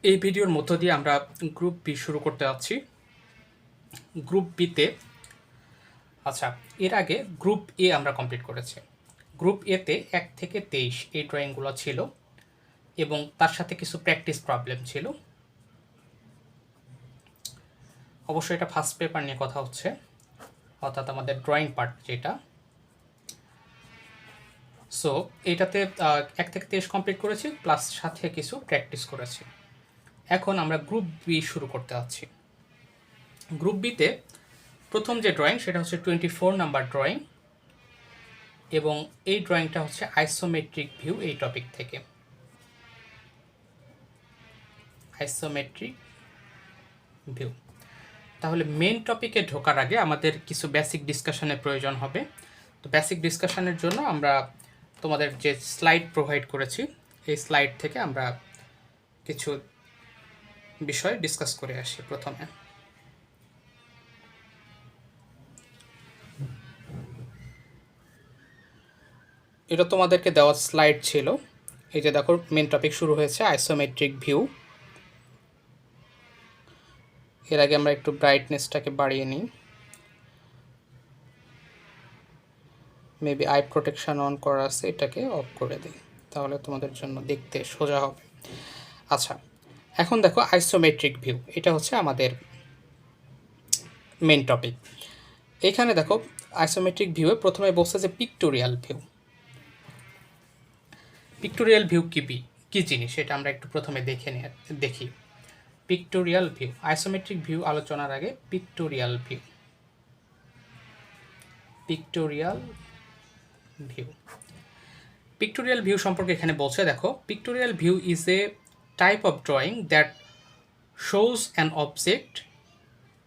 এই ভিডিওর মধ্য দিয়ে আমরা গ্রুপ বি শুরু করতে যাচ্ছি। গ্রুপ বিতে এর আগে গ্রুপ এ আমরা কমপ্লিট করেছি। গ্রুপ এতে 1 থেকে 23 এই ড্রয়িংগুলো ছিল এবং তার সাথে কিছু প্র্যাকটিস প্রবলেম ছিল। অবশ্যই এটা ফার্স্ট পেপার নিয়ে কথা হচ্ছে, অর্থাৎ আমাদের ড্রয়িং পার্ট যেটা। সো এইটাতে 1 থেকে 23 কমপ্লিট করেছি, প্লাস সাথে কিছু প্র্যাকটিস করেছি। এখন আমরা গ্রুপ বি শুরু করতে যাচ্ছি। গ্রুপ বিতে প্রথম যে ড্রয়িং সেটা হচ্ছে 24 নাম্বার ড্রয়িং, এবং এই ড্রয়িংটা হচ্ছে আইসোমেট্রিক ভিউ এই টপিক থেকে। Isometric view. তাহলে মেন টপিকে ঢোকার আগে আমাদের কিছু বেসিক ডিসকাশনের প্রয়োজন হবে। তো বেসিক ডিসকাশনের জন্য আমরা তোমাদের যে স্লাইড প্রোভাইড করেছি, এই স্লাইড থেকে আমরা কিছু বিষয় ডিসকাস করে আসি। প্রথমে এটা তোমাদেরকে দেওয়া স্লাইড ছিল। এই যে দেখো, মেন টপিক শুরু হয়েছে আইসোমেট্রিক ভিউ। এর আগে আমরা একটু ব্রাইটনেসটাকে বাড়িয়ে নিই, মেবি আই প্রোটেকশন অন করা আছে, এটাকে অফ করে দিই, তাহলে তোমাদের জন্য দেখতে সোজা হবে। আচ্ছা, এখন দেখো আইসোমেট্রিক ভিউ, এটা হচ্ছে আমাদের মেন টপিক। এইখানে দেখো আইসোমেট্রিক ভিউয়ে প্রথমে বলছে যে পিক্টোরিয়াল ভিউ। পিক্টোরিয়াল ভিউ কী জিনিস এটা আমরা একটু প্রথমে দেখি। পিক্টোরিয়াল ভিউ, আইসোমেট্রিক ভিউ আলোচনার আগে pictorial view. Pictorial view, pictorial view সম্পর্কে এখানে বলছে, দেখো, pictorial view is a type of drawing that shows an object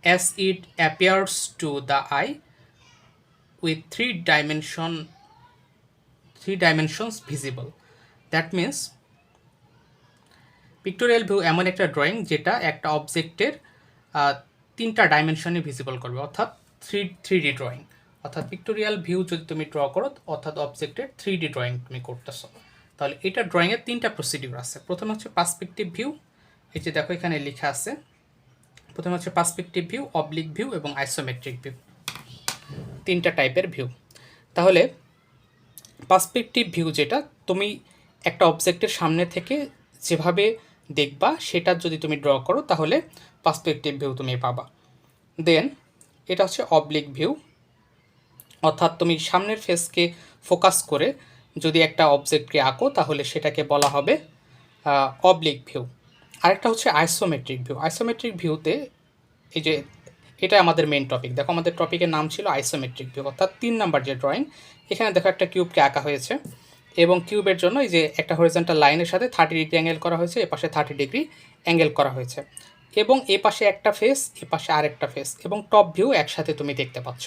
as it appears to the eye with three dimensions visible. That means pictorial view এমন একটা drawing যেটা একটা অবজেক্টের 3টা ডাইমেনশনে ভিজিবল করবে, অর্থাৎ থ্রি ডি ড্রয়িং। অর্থাৎ পিক্টোরিয়াল ভিউ যদি তুমি ড্র করো, অর্থাৎ অবজেক্টের 3D ড্রয়িং তুমি করতেছো, তাহলে এটা ড্রয়িংয়ের 3টা প্রসিডিউর আছে। প্রথমে হচ্ছে পার্সপেক্টিভ ভিউ, এই যে দেখো এখানে লেখা আছে। প্রথমে হচ্ছে পার্সপেক্টিভ ভিউ, অবলিক ভিউ এবং আইসোমেট্রিক ভিউ, 3টা টাইপের ভিউ। তাহলে পার্সপেক্টিভ ভিউ যেটা, তুমি একটা অবজেক্টের সামনে থেকে যেভাবে দেখবা সেটা যদি তুমি ড্র করো তাহলে পার্সপেক্টিভ ভিউ তুমি পাবা। দেন এটা হচ্ছে অবলিক ভিউ, অর্থাৎ তুমি সামনের ফেসকে ফোকাস করে যদি একটা অবজেক্টকে আঁকো তাহলে সেটাকে বলা হবে অবলিক ভিউ। আরেকটা হচ্ছে আইসোমেট্রিক ভিউ। আইসোমেট্রিক ভিউতে এই যে এটা আমাদের মেন টপিক, দেখো আমাদের টপিকের নাম ছিল আইসোমেট্রিক ভিউ, অর্থাৎ 3 নাম্বার যে ড্রয়িং। এখানে দেখো একটা কিউবকে আঁকা হয়েছে এবং কিউবের জন্য এই যে একটা হরিজন্টাল লাইনের সাথে 30 ডিগ্রি অ্যাঙ্গেল করা হয়েছে, এপাশে 30 ডিগ্রি অ্যাঙ্গেল করা হয়েছে, এবং এ পাশে একটা ফেস, এ পাশে আরেকটা ফেস, এবং টপ ভিউ একসাথে তুমি দেখতে পাচ্ছ।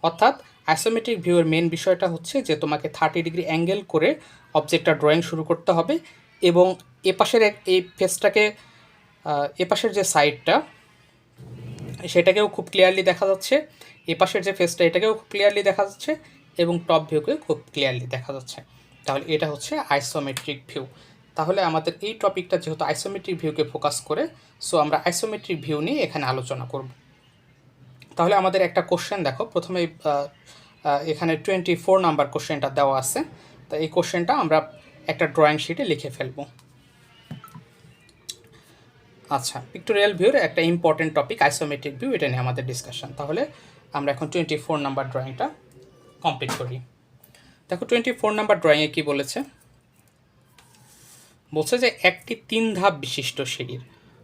অর্থাৎ আইসোমেট্রিক ভিউয়ের মেন বিষয়টা হচ্ছে যে তোমাকে 30 ডিগ্রি অ্যাঙ্গেল করে অবজেক্টটা ড্রয়িং শুরু করতে হবে, এবং এপাশের এই ফেসটাকে, এপাশের যে সাইডটা সেটাকেও খুব ক্লিয়ারলি দেখা যাচ্ছে, এপাশের যে ফেসটা এটাকেও খুব ক্লিয়ারলি দেখা যাচ্ছে, এবং টপ ভিউকে খুব ক্লিয়ারলি দেখা যাচ্ছে। তাহলে এটা হচ্ছে আইসোমেট্রিক ভিউ। তাহলে আমাদের এই টপিকটা যেহেতু আইসোমেট্রিক ভিউকে ফোকাস করে, সো আমরা আইসোমেট্রিক ভিউ নিয়ে এখানে আলোচনা করব। তাহলে আমাদের একটা কোশ্চেন দেখো, প্রথমে এখানে 24 নাম্বার কোশ্চেনটা দেওয়া আছে। তো এই কোশ্চেনটা আমরা একটা ড্রয়িং শিটে লিখে ফেলবো। আচ্ছা, পিক্টোরিয়াল ভিউর একটা ইম্পর্টেন্ট টপিক আইসোমেট্রিক ভিউ, এটা নিয়ে আমাদের ডিসকাশন। তাহলে আমরা এখন 24 নাম্বার ড্রয়িংটা কমপ্লিট করি। দেখো 24 নাম্বার ড্রয়িংয়ে কী বলেছে, বলছে যে একটি 3 ধাপ বিশিষ্ট সিঁড়ির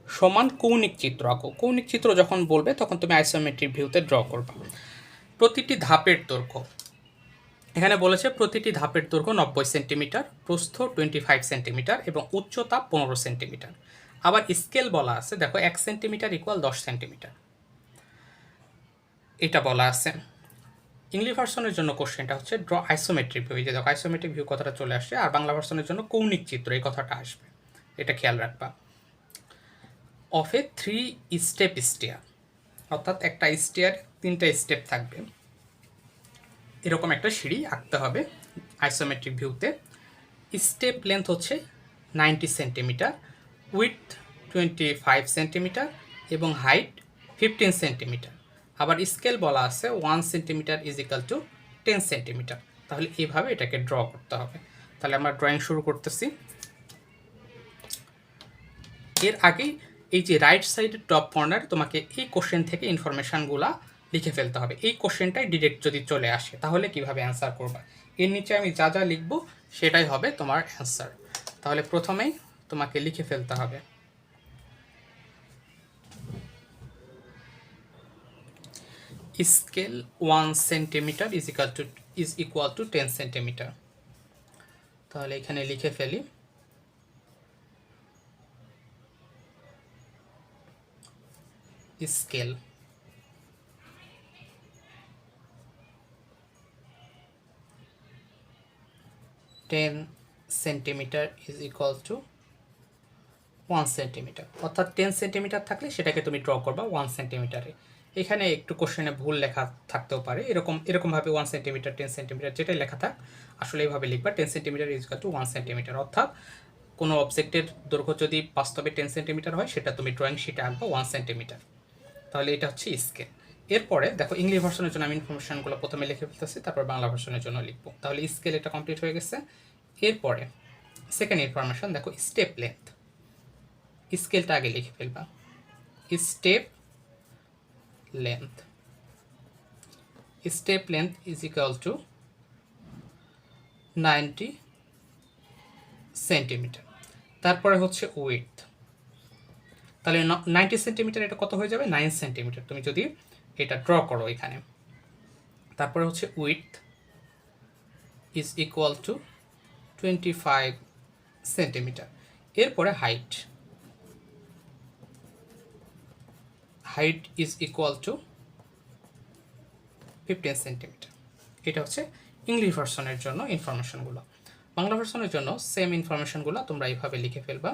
সমান কৌণিক চিত্র আঁকো। কৌণিক চিত্র যখন বলবে তখন তুমি আইসোমেট্রিক ভিউতে ড্র করবে। প্রতিটি ধাপের দৈর্ঘ্য, এখানে বলেছে প্রতিটি ধাপের দৈর্ঘ্য 90 সেন্টিমিটার, প্রস্থ 25 সেন্টিমিটার এবং উচ্চতা 15 সেন্টিমিটার। আবার স্কেল বলা আছে, দেখো 1 সেন্টিমিটার ইকুয়াল 10 সেন্টিমিটার এটা বলা আছে। ইংলিশ ভার্সনের জন্য কোশ্চেনটা হচ্ছে ড্র আইসোমেট্রিক ভিউ, এই যে দেখো আইসোমেট্রিক ভিউ কথাটা চলে আসছে, আর বাংলা ভার্সনের জন্য কৌণিক চিত্র এই কথাটা আসবে, এটা খেয়াল রাখবা। অফ এ 3 স্টেপ স্টেয়ার, অর্থাৎ একটা স্টেয়ার 3টা স্টেপ থাকবে, এরকম একটা সিঁড়ি আঁকতে হবে আইসোমেট্রিক ভিউতে। স্টেপ লেন্থ হচ্ছে 90 সেন্টিমিটার, উইথ 25 সেন্টিমিটার এবং হাইট 15 সেন্টিমিটার। আবার স্কেল বলা আছে 1 centimetre is equal to 10 centimetre. তাহলে এইভাবে এটাকে ড্র করতে হবে। তাহলে আমরা ড্রয়িং শুরু করতেছি। এর আগেই এই যে রাইট সাইডের টপ কর্নার তোমাকে এই কোশ্চেন থেকে ইনফরমেশানগুলো লিখে ফেলতে হবে। এই কোশ্চেনটাই ডিরেক্ট যদি চলে আসে তাহলে কিভাবে অ্যান্সার করবা। এর নিচে আমি যা যা লিখব সেটাই হবে তোমার অ্যান্সার। তাহলে প্রথমেই তোমাকে লিখে ফেলতে হবে scale 1 centimetre is equal two 10 centimetre. তাহলে এখানে লিখে ফেলি scale 10 centimetre is equal two 1 centimetre. অর্থাৎ 10 সেন্টিমিটার থাকলে সেটাকে তুমি ড্র করবা 1 সেন্টিমিটারে। এখানে একটু কোশ্চেনে ভুল লেখা থাকতেও পারে, এরকমভাবে 1 সেন্টিমিটার 10 সেন্টিমিটার যেটাই লেখা থাক আসলে এইভাবে লিখবা 10 centimetre is equal two 1 centimetre. অর্থাৎ কোনো অবজেক্টের দৈর্ঘ্য যদি বাস্তবে 10 সেন্টিমিটার হয় সেটা তুমি ড্রয়িং শিটে আঁকবা 1 সেন্টিমিটার। তাহলে এটা হচ্ছে স্কেল। এরপরে দেখো ইংলিশ ভার্সনের জন্য আমি ইনফরমেশনগুলো প্রথমে লিখে ফেলতেছি, তারপর বাংলা ভার্সনের জন্য লিখবো। তাহলে স্কেল এটা কমপ্লিট হয়ে গেছে। এরপরে সেকেন্ড ইনফরমেশন দেখো স্টেপ লেন্থ। স্কেলটা আগে লিখে ফেলবা step length. Step length is equal two 90 centimetre. তারপরে হচ্ছে উইডথ। তাহলে 90 সেন্টিমিটার এটা কত হয়ে যাবে 9 সেন্টিমিটার তুমি যদি এটা ড্র করো এখানে। তারপরে হচ্ছে width is equal to 25 centimetre. এরপরে height is equal to 15 centimetre. এটা হচ্ছে ইংলিশ ভার্সনের জন্য ইনফরমেশনগুলো। বাংলা ভার্সনের জন্য সেম ইনফরমেশনগুলো তোমরা এইভাবে লিখে ফেলবা।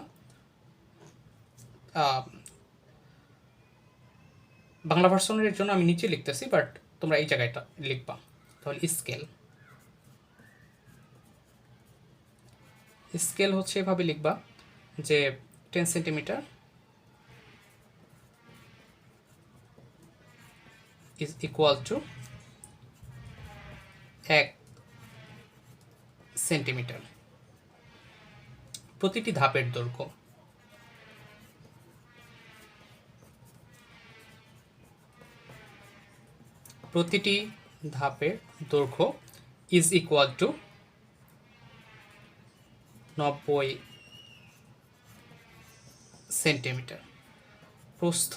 বাংলা ভার্সনের জন্য আমি নিচে লিখতেছি, বাট তোমরা এই জায়গাটা লিখবা। তাহলে স্কেল হচ্ছে এভাবে লিখবা যে 10 centimetre is equal two 1 centimetre. প্রতিটি ধাপের দৈর্ঘ্য ইজ ইকুয়াল টু 90 সেন্টিমিটার। প্রস্থ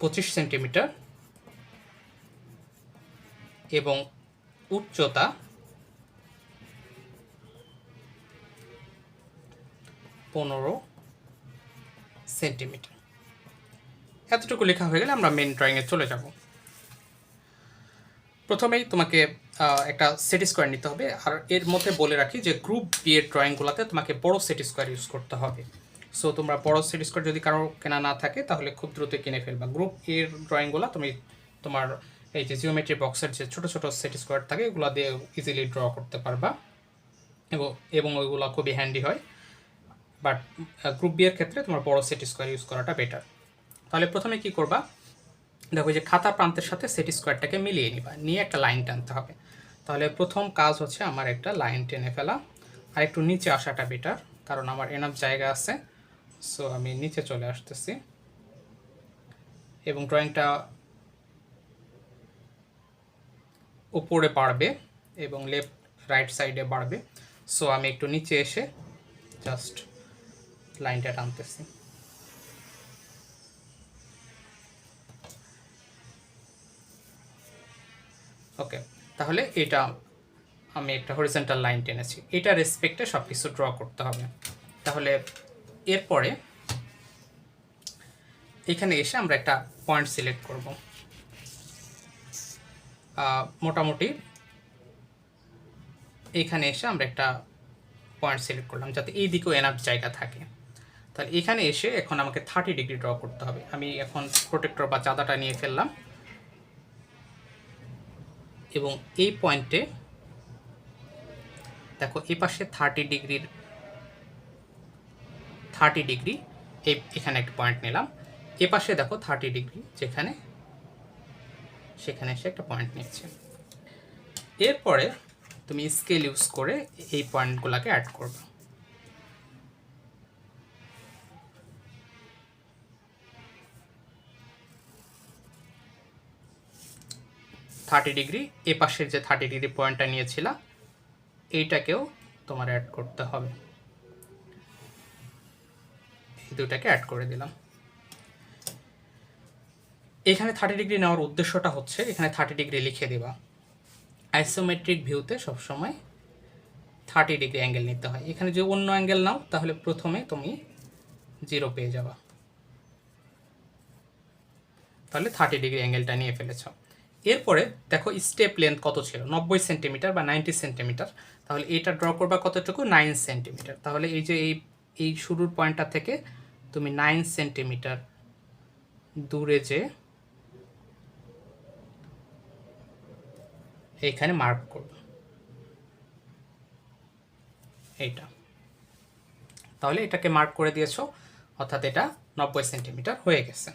25 সেন্টিমিটার এবং উচ্চতা 15 সেন্টিমিটার। এতটুকু লেখা হয়ে গেলে আমরা মেন ড্রয়িংয়ে চলে যাব। প্রথমেই তোমাকে একটা সেট স্কোয়ার নিতে হবে। আর এর মধ্যে বলে রাখি যে গ্রুপ বি এর ড্রয়িংগুলোতে তোমাকে বড় সেট স্কোয়ার ইউজ করতে হবে। সো তোমরা বড় সেট স্কোয়ার যদি কারো কেনা না থাকে তাহলে খুব দ্রুত কিনে ফেলবা। গ্রুপ এর ড্রয়িংগুলো তুমি তোমার এই যে জিওমেট্রি বক্সের যে ছোটো ছোটো সেট স্কোয়ার থাকে এগুলো দিয়ে ইজিলি ড্র করতে পারবা এবং ওইগুলো খুবই হ্যান্ডি হয়। বাট গ্রুপ বি এর ক্ষেত্রে তোমার বড় সেট স্কোয়ার ইউজ করাটা বেটার। তাহলে প্রথমে কি করবা, দেখো যে খাতা প্রান্তের সাথে সেট স্কোয়ারটাকে মিলিয়ে নিবা, নিয়ে একটা লাইন টানতে হবে। তাহলে প্রথম কাজ হচ্ছে আমার একটা লাইন টেনে ফেলা। আর একটু নিচে আসাটা বেটার, কারণ আমার এনাফ জায়গা আছে। সো আমি নিচে চলে আসতেছি এবং ড্রয়িংটা উপরে বাড়বে এবং লেফট রাইট সাইডে বাড়বে। সো আমি একটু নিচে এসে জাস্ট লাইনটা টানতেছি। ওকে, তাহলে এটা আমি একটা হরিজন্টাল লাইন টেনেছি। এটা রেসপেক্টে সব কিছু ড্র করতে হবে। তাহলে এরপরে এখানে এসে আমরা একটা পয়েন্ট সিলেক্ট করব। মোটামুটি এখানে এসে আমরা একটা পয়েন্ট সিলেক্ট করলাম যাতে এই দিকেও এনাফ জায়গা থাকে। তাহলে এখানে এসে এখন আমাকে 30 ডিগ্রি ড্র করতে হবে। আমি এখন প্রোটেক্টর বা চাঁদাটা নিয়ে ফেললাম এবং এই পয়েন্টে দেখো এই পাশে 30 ডিগ্রির 30 ডিগ্রি এখানে একটা পয়েন্ট নিলাম, এ পাশে দেখো 30 ডিগ্রি যেখানে, সেখানে এসে একটা পয়েন্ট নিচ্ছে। এরপরে তুমি স্কেল ইউজ করে এই পয়েন্টগুলোকে অ্যাড করবে। থার্টি ডিগ্রি এ পাশের যে 30 ডিগ্রি পয়েন্টটা নিয়েছিলাম এইটাকেও তোমার অ্যাড করতে হবে। এই দুটাকে অ্যাড করে দিলাম। এখানে 30 ডিগ্রি নেওয়ার উদ্দেশ্যটা হচ্ছে এখানে 30 ডিগ্রি লিখে দেবা। আইসোমেট্রিক ভিউতে সবসময় 30 ডিগ্রি অ্যাঙ্গেল নিতে হয়। এখানে যদি অন্য অ্যাঙ্গেল নাও তাহলে প্রথমে তুমি 0 পেয়ে যাবা। তাহলে 30 ডিগ্রি অ্যাঙ্গেলটা নিয়ে ফেলেছ। এরপরে দেখো স্টেপ লেন্থ কত ছিল, 90 সেন্টিমিটার বা 90 সেন্টিমিটার। তাহলে এটা ড্র করবা কতটুকু, 9 সেন্টিমিটার। তাহলে এই যে এই শুরুর পয়েন্টটা থেকে তুমি 9 সেন্টিমিটার দূরে যে এইখানে মার্ক করবে এইটা। তাহলে এটাকে মার্ক করে দিয়েছো, অর্থাৎ এটা 90 সেন্টিমিটার হয়ে গেছে,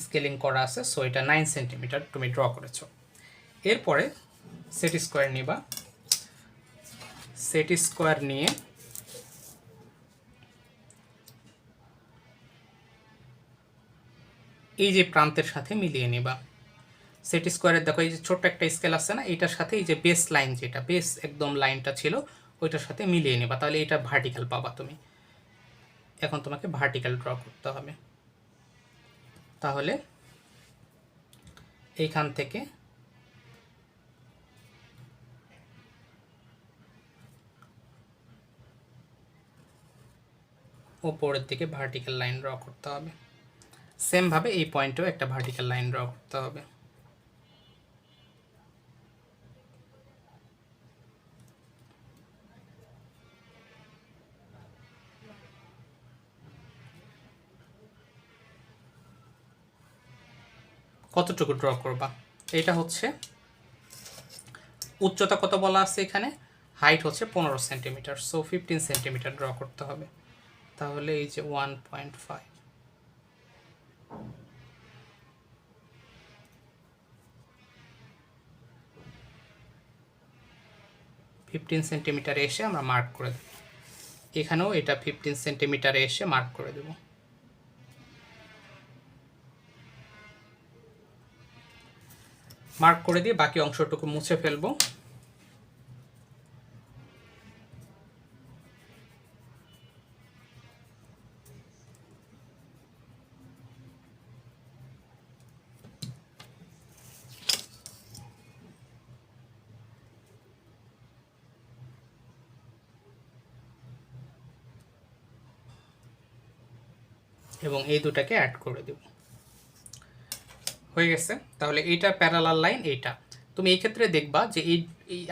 স্কেলিং করা আছে। সো এটা 9 সেন্টিমিটার তুমি ড্র করেছো। এরপরে সেট স্কোয়ার নিবা। সেট স্কোয়ার নিয়ে এই যে প্রান্তের সাথে মিলিয়ে নিবা। সেট স্কোয়ারের দেখো এই যে ছোট্ট একটা স্কেল আছে না, এইটার সাথে এই যে বেস লাইন, যেটা বেস একদম লাইনটা ছিল ওইটার সাথে মিলিয়ে নিবা। তাহলে এটা ভার্টিক্যাল পাবা তুমি। এখন তোমাকে ভার্টিক্যাল ড্র করতে হবে। তাহলে এইখান থেকে ওপরের দিকে ভার্টিক্যাল লাইন ড্র করতে হবে। সেম ভাবে এই পয়েন্টেও একটা ভার্টিক্যাল লাইন ড্র করতে হবে। কতটুকু ড্র করবা, এটা হচ্ছে উচ্চতা কত বলা আছে এখানে, হাইট হচ্ছে 15 সেন্টিমিটার। সো 15 সেন্টিমিটার ড্র করতে হবে। তাহলে এই যে 1.5, 15 সেন্টিমিটারে এসে আমরা মার্ক করে দেব। এখানেও এটা 15 সেন্টিমিটারে এসে মার্ক করে দেব। মার্ক করে দিয়ে বাকি অংশটুকু মুছে ফেলবো। এবং এই দুটাকে অ্যাড করে দেব। হয়ে গেছে। তাহলে এইটা প্যারালাল লাইন। এইটা তুমি এই ক্ষেত্রে দেখবা যে এই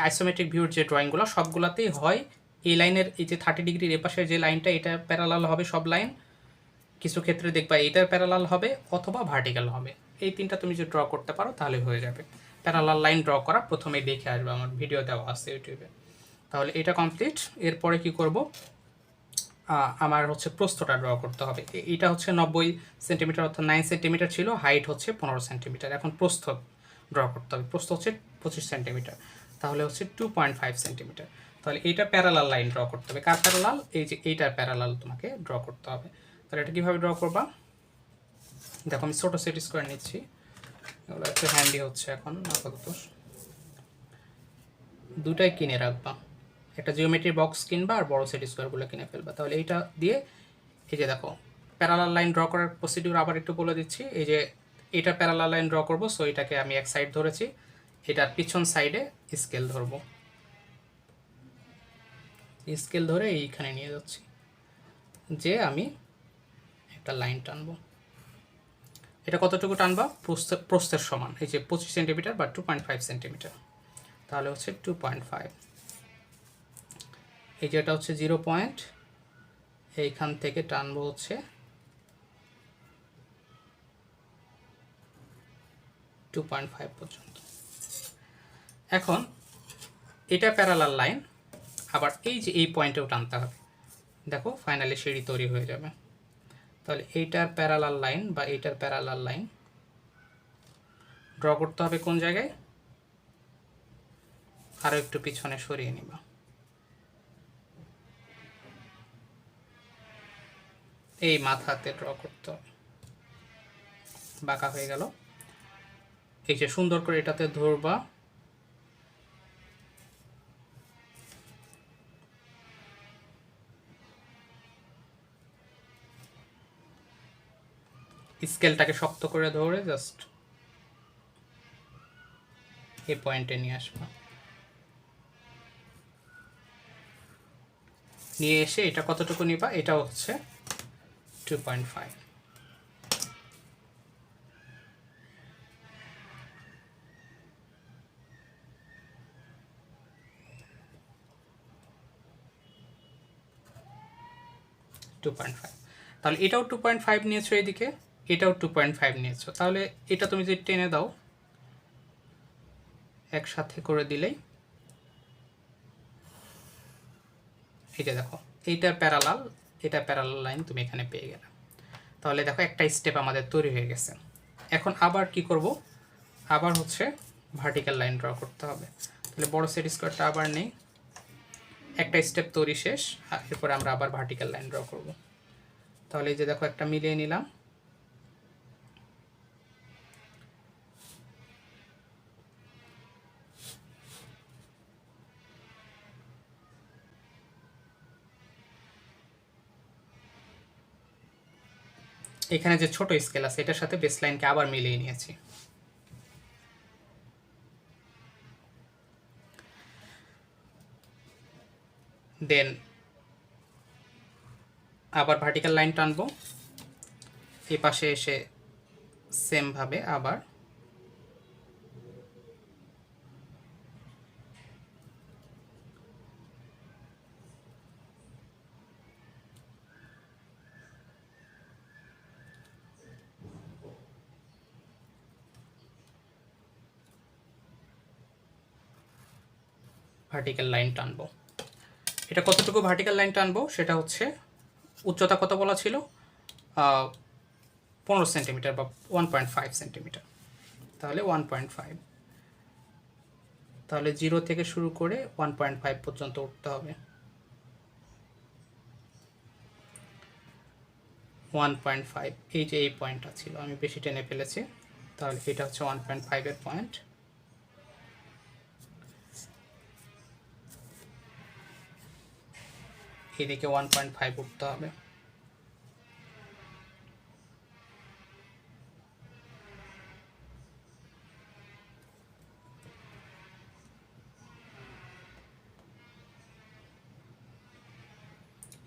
আইসোমেট্রিক ভিউর যে ড্রয়িংগুলো সবগুলোতেই হয় এই লাইনের এই যে 30 ডিগ্রির এপাশে যে লাইনটা এটা প্যারালাল হবে সব লাইন। কিছু ক্ষেত্রে দেখবা এইটার প্যারালাল হবে অথবা ভার্টিক্যাল হবে। এই তিনটা তুমি যদি ড্র করতে পারো তাহলে হয়ে যাবে। প্যারালাল লাইন ড্র করা প্রথমে দেখে আসবে, আমার ভিডিও দেওয়া আছে ইউটিউবে। তাহলে এটা কমপ্লিট। এরপরে কি করব, আমার হচ্ছে প্রস্থটা ড্র করতে হবে। এইটা হচ্ছে 90 সেন্টিমিটার অর্থাৎ 9 সেন্টিমিটার ছিল, হাইট হচ্ছে 15 সেন্টিমিটার। এখন প্রস্থ ড্র করতে হবে। প্রস্থ হচ্ছে 25 সেন্টিমিটার, তাহলে হচ্ছে 2.5 সেন্টিমিটার। তাহলে এইটা প্যারালাল লাইন ড্র করতে হবে। কার প্যারালাল, এই যে এইটার প্যারালাল তোমাকে ড্র করতে হবে। তাহলে এটা কীভাবে ড্র করবা, দেখো আমি ছোটো সেট স্কোয়ার নিচ্ছি, এগুলো একটু হ্যান্ডি হচ্ছে এখন আপাতত। দুটাই কিনে রাখবা, একটা জিওমেট্রি বক্স কিনবা আর বড় সেট স্কোয়ারগুলো কিনে ফেলবা। তাহলে এইটা দিয়ে এই যে দেখো প্যারালাল লাইন ড্র করার প্রসিডিউর আবার একটু বলে দিচ্ছি। এই যে এটা প্যারালাল লাইন ড্র করব, সো এটাকে আমি এক সাইড ধরেছি, এটার পিছন সাইডে স্কেল ধরবো, স্কেল ধরে এইখানে নিয়ে যাচ্ছি, যে আমি একটা লাইন টানবো। এটা কতটুকু টানবা, প্রস্থের সমান, এই যে 25 সেন্টিমিটার বা 2.5 সেন্টিমিটার। তাহলে হচ্ছে 2.5। এই যে এটা হচ্ছে 0 পয়েন্ট, এইখান থেকে টানবো হচ্ছে 2.5 পর্যন্ত। এখন এটা প্যারালাল লাইন, আবার এই যে এই পয়েন্টেও টানতে হবে, দেখো ফাইনালি সিঁড়ি তৈরি হয়ে যাবে। তাহলে এইটার প্যারালাল লাইন বা এইটার প্যারালাল লাইন ড্র করতে হবে কোন জায়গায়, আরও একটু পিছনে সরিয়ে নিবা। এই মাথাতে ড্র করতে হবে, বাঁকা হয়ে গেল। এই যে সুন্দর করে এটাতে ধরবা, স্কেলটাকে শক্ত করে ধরে জাস্ট এই পয়েন্টে নিয়ে আসবা। নিয়ে এসে এটা কতটুকু নিবা, এটা হচ্ছে 2.5। তাহলে এটাও 2.5 নিয়েছো এদিকে, এটাও 2.5 নিয়েছো। তাহলে এটা তুমি যদি টেনে দাও একসাথে করে দিলেই, এটা দেখো এইটার প্যারালাল, এটা প্যারালাল লাইন তুমি এখানে পেয়ে গেলে। তাহলে দেখো একটা স্টেপ আমাদের তৈরি হয়ে গেছে। এখন আবার কি করব, আবার হচ্ছে ভার্টিক্যাল লাইন ড্র করতে হবে। তাহলে বড় সেট স্কোয়ারটা আবার নেই, একটা স্টেপ তৈরি শেষ, এরপরে আমরা আবার ভার্টিক্যাল লাইন ড্র করব। তাহলে এই যে দেখো একটা মিলিয়ে নিলাম, এখানে যে ছোট স্কেল আছে এটার সাথে বেস লাইনকে আবার মিলিয়ে নিয়েছি। দেন আবার ভার্টিক্যাল লাইন টানবো, এই পাশে এসে সেমভাবে আবার ভার্টিক্যাল লাইন টানবো। এটা কতটুকু ভার্টিক্যাল লাইন টানবো সেটা হচ্ছে, উচ্চতা কত বলা ছিল, 15 সেন্টিমিটার বা 1.5 সেন্টিমিটার। তাহলে 1.5, তাহলে 0 থেকে শুরু করে 1.5 পর্যন্ত উঠতে হবে। 1.5, এই যে এই পয়েন্টটা ছিল আমি বেশি টেনে ফেলেছি, তাহলে এটা হচ্ছে 1.5 এর পয়েন্ট। এদিকে 1.5 উঠতে হবে।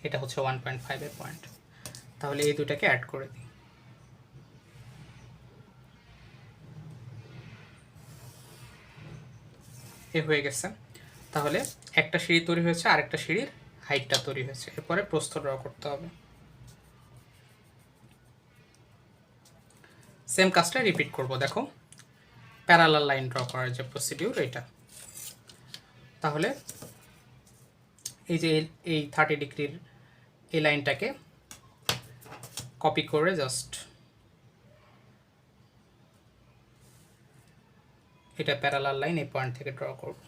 এটা হচ্ছে 1.5 এর পয়েন্ট। তাহলে এই দুটাকে অ্যাড করে দিই, এ হয়ে গেছে। তাহলে একটা সিঁড়ি তৈরি হয়েছে, আরেকটা সিঁড়ির হাইটটা তৈরি হয়েছে। এরপরে প্রস্থ ড্র করতে হবে। সেম কাজটা রিপিট করব। দেখো প্যারালাল লাইন ড্র করার যে প্রসিডিউর এটা, তাহলে এই যে এই 30 ডিগ্রির এই লাইনটাকে কপি করে জাস্ট এটা প্যারালাল লাইন এই পয়েন্ট থেকে ড্র করব।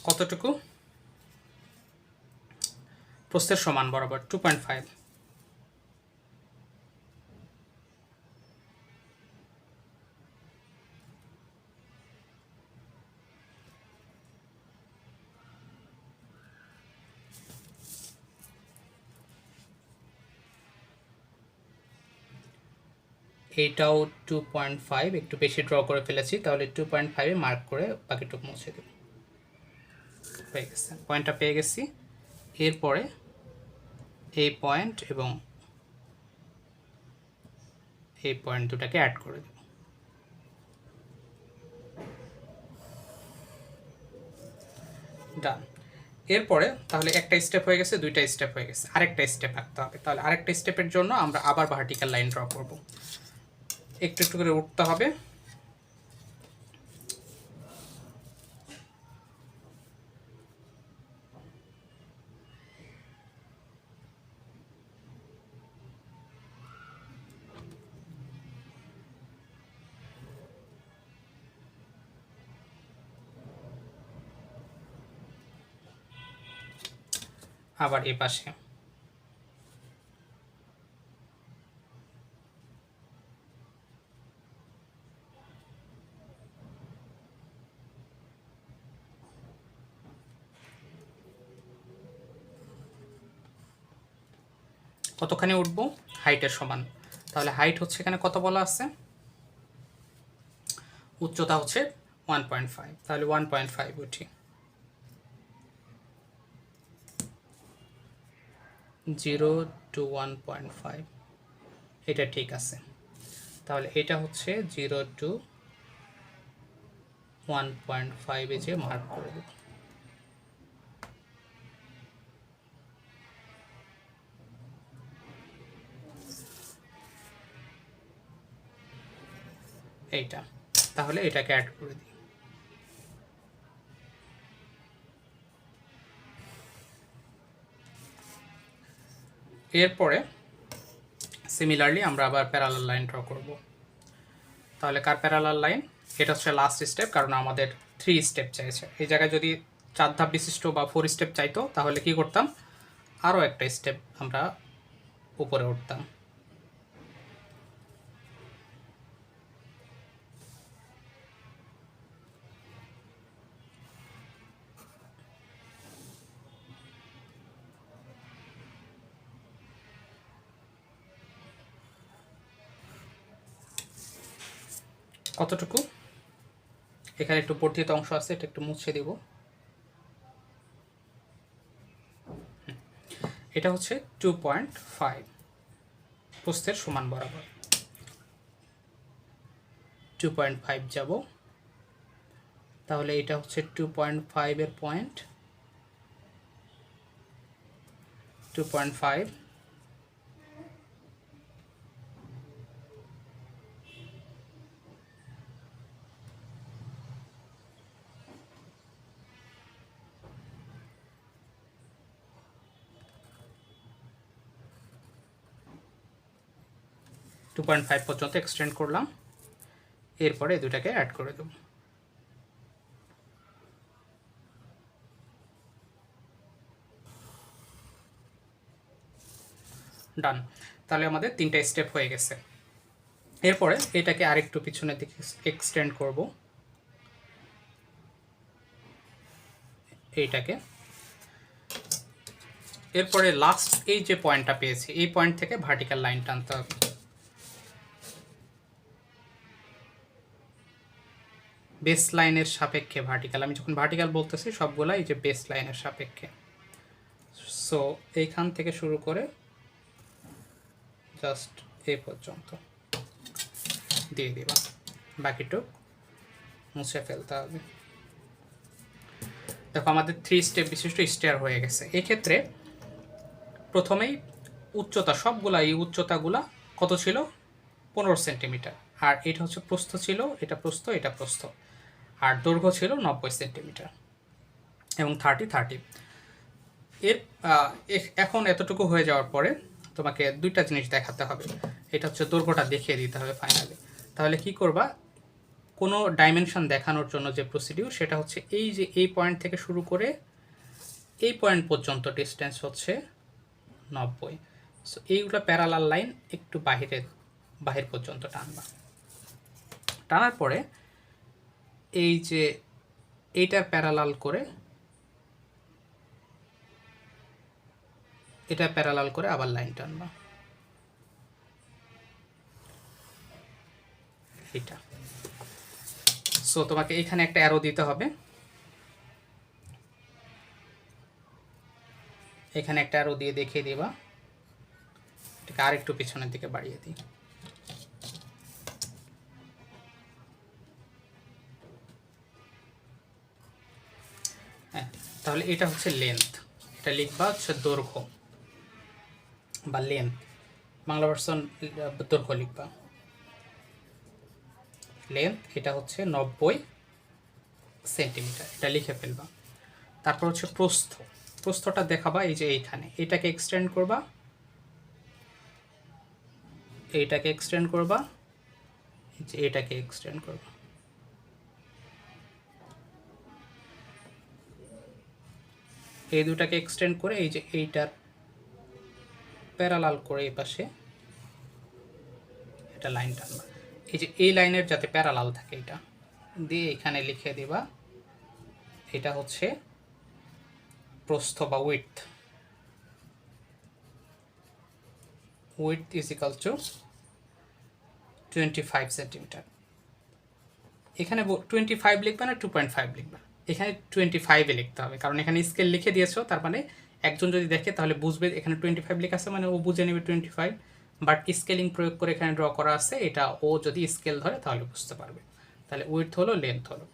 কতটুকু, প্রস্থের সমান বরাবর 2.5। এইটাও 2.5, একটু বেশি ড্র করে ফেলেছি, তাহলে 2.5 মার্ক করে বাকিটুকু মুছে দেব। হয়ে গেছে, পয়েন্টটা পেয়ে গেছি। এরপরে এই পয়েন্ট এবং এই পয়েন্ট দুটাকে অ্যাড করে দেব। ডান। এরপরে তাহলে একটা স্টেপ হয়ে গেছে, দুইটা স্টেপ হয়ে গেছে, আরেকটা স্টেপ আঁকতে হবে। তাহলে আরেকটা স্টেপের জন্য আমরা আবার ভার্টিক্যাল লাইন ড্র করব। একটু একটু করে উঠতে হবে। আবার এ পাশে কতখানি উঠবো? হাইটের সমান। তাহলে হাইট হচ্ছে এখানে কত বলা আছে? উচ্চতা হচ্ছে 1.5। তাহলে 1.5 উঠি। 0 to 1.5, এটা ঠিক আছে। তাহলে এটা হচ্ছে 0 to 1.5 এ যে মার্ক করে দেব। এইটা, তাহলে এটাকে অ্যাড করে দিই। এরপরে সিমিলারলি আমরা আবার প্যারালাল লাইন ড্র করব। তাহলে কার প্যারালাল লাইন? এটা হচ্ছে লাস্ট স্টেপ, কারণ আমাদের 3 স্টেপ চাইছে। এই জায়গায় যদি 4 ধাপ বিশিষ্ট বা 4 স্টেপ চাইতো তাহলে কি করতাম? আরও একটা স্টেপ আমরা উপরে উঠতাম। কতটুকু? এখানে একটু বর্ধিত অংশ আছে, এটা একটু মুছে দিব। এটা হচ্ছে 2.5 প্রস্থের সমান বরাবর। 2.5 যাব। তাহলে এটা হচ্ছে 2.5 এর পয়েন্ট। 2.5 2.5 পর্যন্ত এক্সটেন্ড করলাম। এরপরে এই দুটাকে অ্যাড করে দেব। ডান। তাহলে আমাদের 3টা স্টেপ হয়ে গেছে। এরপরে এটাকে আরেকটু পিছনের দিকে এক্সটেন্ড করব। এইটাকে এরপরে লাস্ট এই যে পয়েন্টটা পেয়েছি, এই পয়েন্ট থেকে ভার্টিক্যাল লাইন টানতে হবে। বেস লাইনের সাপেক্ষে ভার্টিক্যাল, আমি যখন ভার্টিক্যাল বলতেছি সবগুলা এই যে বেস লাইনের সাপেক্ষে। সো এইখান থেকে শুরু করে জাস্ট এই পর্যন্ত দিয়ে দিবা, বাকিটুক মুছে ফেলতে হবে। দেখো আমাদের 3 স্টেপ বিশিষ্ট স্টেয়ার হয়ে গেছে। এক্ষেত্রে প্রথমেই উচ্চতা, সবগুলা এই উচ্চতাগুলা কত ছিল? 15 সেন্টিমিটার। আর এটা হচ্ছে প্রস্থ ছিল, এটা প্রস্থ, এটা প্রস্থ। আর দৈর্ঘ্য ছিল 90 সেন্টিমিটার এবং 30। এর এখন এতটুকু হয়ে যাওয়ার পরে তোমাকে দুইটা জিনিস দেখাতে হবে। এটা হচ্ছে দৈর্ঘ্যটা দেখিয়ে দিতে হবে ফাইনালি। তাহলে কি করবা? কোনো ডাইমেনশন দেখানোর জন্য যে প্রসিডিউর, সেটা হচ্ছে এই যে এই পয়েন্ট থেকে শুরু করে এই পয়েন্ট পর্যন্ত ডিস্টেন্স হচ্ছে 90। সো এইগুলো প্যারালাল লাইন একটু বাহির পর্যন্ত টানবা। টানার পরে এই যে এইটার প্যারালাল করে, এটা প্যারালাল করে আবার লাইন টানবা। এইটা। সো তোমাকে এখানে একটা অ্যারো দিতে হবে, এখানে একটা অ্যারো দিয়ে দেখিয়ে দিবা। এটাকে আর একটু পিছনের দিকে বাড়িয়ে দিই। হ্যাঁ, তাহলে এটা হচ্ছে লেন্থ, এটা লিখবা হচ্ছে দৈর্ঘ্য বা লেন্থ, বাংলা ভার্সন দৈর্ঘ্য লিখবা লেন্থ, এটা হচ্ছে 90 সেন্টিমিটার, এটা লিখে ফেলবা। তারপর হচ্ছে প্রস্থ, প্রস্থটা দেখাবা এই যে এইখানে, এটাকে এক্সটেন্ড করবা, এইটাকে এক্সটেন্ড করবা, এই যে এটাকে এক্সটেন্ড করবা, এই দুটাকে এক্সটেন্ড করে এই যে এইটার প্যারালাল করে এই পাশে এটা লাইন টানবা, এই যে এই লাইনের যাতে প্যারালাল থাকে এটা দিয়ে এখানে লিখে দিবা এটা হচ্ছে প্রস্থ বা width, width is equal to 25 centimetre. এখানে 25 লিখবা না 2.5 লিখবা, এখানে 25 এ লিখতে হবে, কারণ এখানে স্কেল লিখে দিয়েছো, তার মানে একজন যদি দেখে তাহলে বুঝবে এখানে 25 লেখা আছে, মানে ও বুঝে নেবে 25, বাট স্কেলিং প্রয়োগ করে এখানে ড্র করা আছে, এটা ও যদি স্কেল ধরে তাহলে বুঝতে পারবে। তাহলে উইডথ হলো, লেন্থ হলো।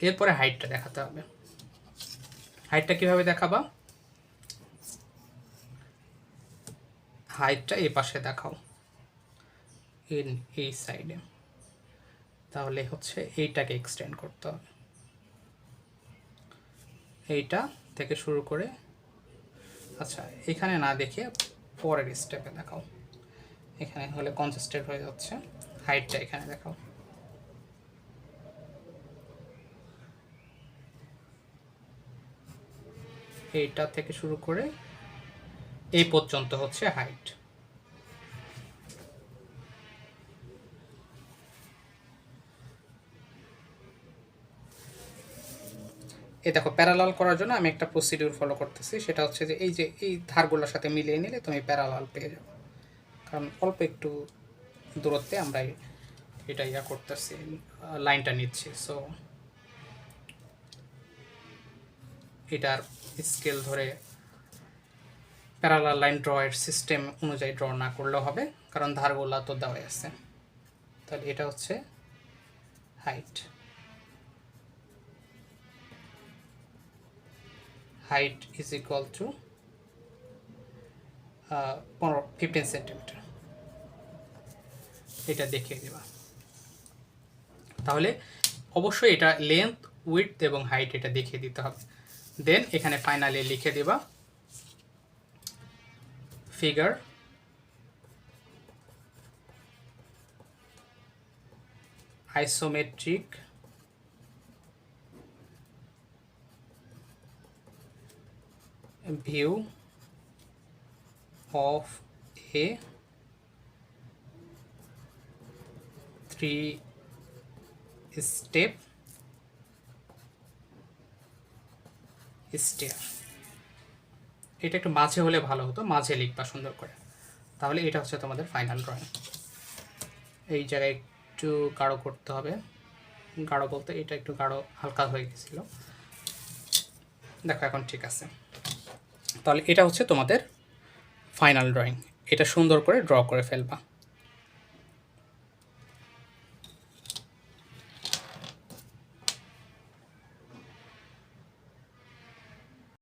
এরপরে হাইটটা দেখাতে হবে। হাইটটা কিভাবে দেখাবা? হাইটটা এই পাশে দেখাও, এই সাইডে, তাহলে হচ্ছে এইটাকে এক্সটেন্ড করতে হবে, এইটা থেকে শুরু করে, আচ্ছা এখানে না দেখে পরের স্টেপে দেখাও, এখানে হলে কনজেস্টেড হয়ে যাচ্ছে, হাইটটা এখানে দেখাও, এইটা থেকে শুরু করে এই পর্যন্ত হচ্ছে হাইট। এই দেখো প্যারালাল করার জন্য আমি একটা প্রসিডিউর ফলো করতেছি, সেটা হচ্ছে যে এই ধারগুলোর সাথে মিলিয়ে নিলে তুমি প্যারালাল পেয়ে যাবে, কারণ অল্প একটু দূরত্বে আমরা এটা ইয়া করতেছি, লাইনটা নিচ্ছি। সো এটার স্কেল ধরে প্যারালাল লাইন ড্র এর সিস্টেম অনুযায়ী ড্র না করলেও হবে, কারণ ধারগুলো তো দেওয়াই আছে। তাহলে এটা হচ্ছে height, height is equal to 15 centimetre, এটা দেখিয়ে দেবা। তাহলে অবশ্যই এটা লেন্থ, উইডথ এবং হাইট এটা দেখিয়ে দিতে হবে। দেন এখানে ফাইনালি লিখে দেবা figure isometric view of a 3-step stair। এটা একটু মাঝে হলে ভালো হতো, মাঝে লিখবা সুন্দর করে। তাহলে এটা হচ্ছে তোমাদের ফাইনাল ড্রয়িং। এই জায়গায় একটু গাঢ় করতে হবে, গাঢ় বলতে এটা একটু গাঢ় হালকা হয়ে গেছিল, দেখো এখন ঠিক আছে। তাহলে এটা হচ্ছে তোমাদের ফাইনাল ড্রয়িং, এটা সুন্দর করে ড্র করে ফেলবা।